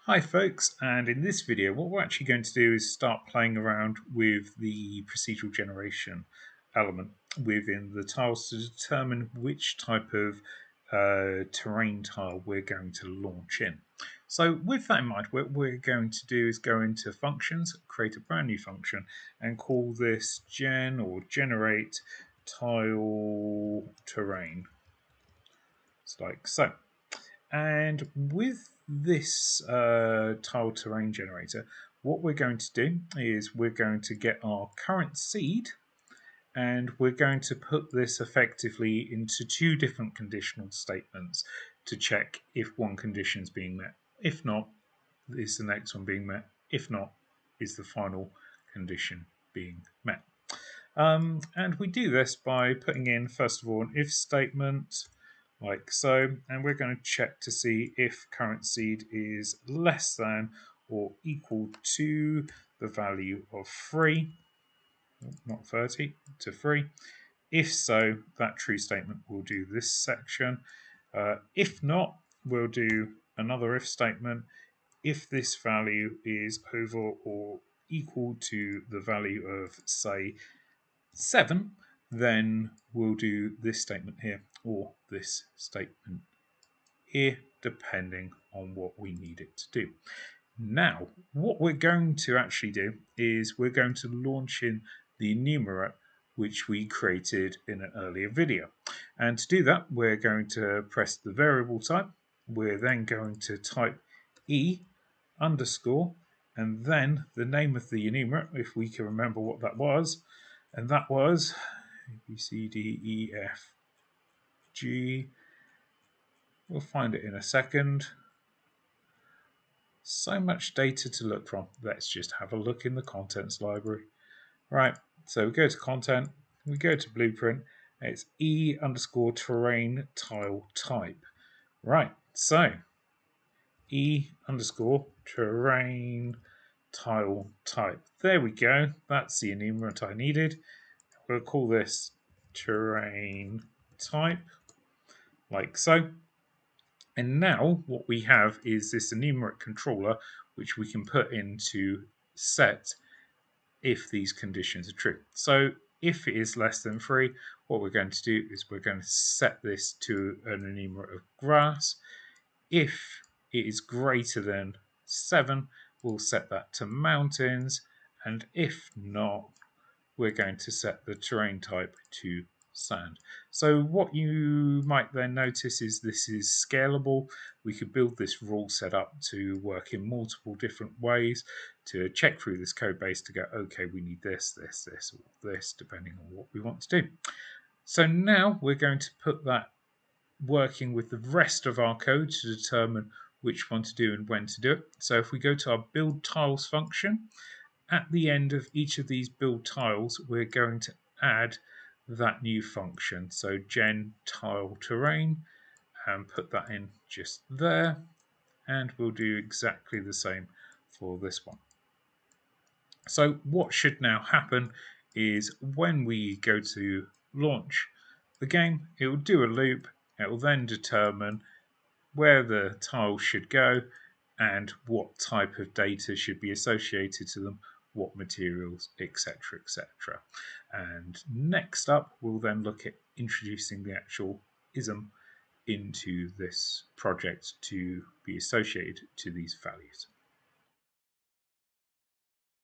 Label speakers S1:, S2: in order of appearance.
S1: Hi folks, and in this video what we're actually going to do is start playing around with the procedural generation element within the tiles to determine which type of terrain tile we're going to launch in. So with that in mind, what we're going to do is go into functions, create a brand new function and call this gen or generate tile terrain. It's like so. And with this tile terrain generator, what we're going to do is we're going to get our current seed and we're going to put this effectively into two different conditional statements to check if one condition is being met. If not, is the next one being met? If not, is the final condition being met? And we do this by putting in, first of all, an if statement like so, and we're going to check to see if current seed is less than or equal to the value of 3, not 30, to 3. If so, that true statement will do this section. If not, we'll do another if statement. If this value is over or equal to the value of, say, 7, then we'll do this statement here or this statement here, depending on what we need it to do. Now, what we're going to actually do is we're going to launch in the enumerate which we created in an earlier video. And to do that, we're going to press the variable type. We're then going to type e underscore and then the name of the enumerate, if we can remember what that was, and that was A, B, C, D, E, F, G. We'll find it in a second. So much data to look from. Let's just have a look in the contents library. Right, so we go to content, we go to blueprint, it's E underscore terrain tile type. Right, so E underscore terrain tile type. There we go. That's the enumerate I needed. We'll call this terrain type, like so. And now what we have is this enumerate controller, which we can put into set if these conditions are true. So if it is less than 3, what we're going to do is we're going to set this to an enumerate of grass. If it is greater than 7, we'll set that to mountains. And if not, we're going to set the terrain type to sand. So what you might then notice is this is scalable. We could build this rule set up to work in multiple different ways to check through this code base to go, okay, we need this, this, this, or this, depending on what we want to do. So now we're going to put that working with the rest of our code to determine which one to do and when to do it. So if we go to our build tiles function, at the end of each of these build tiles, we're going to add that new function. So gen tile terrain and put that in just there. And we'll do exactly the same for this one. So what should now happen is when we go to launch the game, it will do a loop. It will then determine where the tiles should go and what type of data should be associated to them, what materials, etc., etc. And next up, we'll then look at introducing the actual ism into this project to be associated to these values.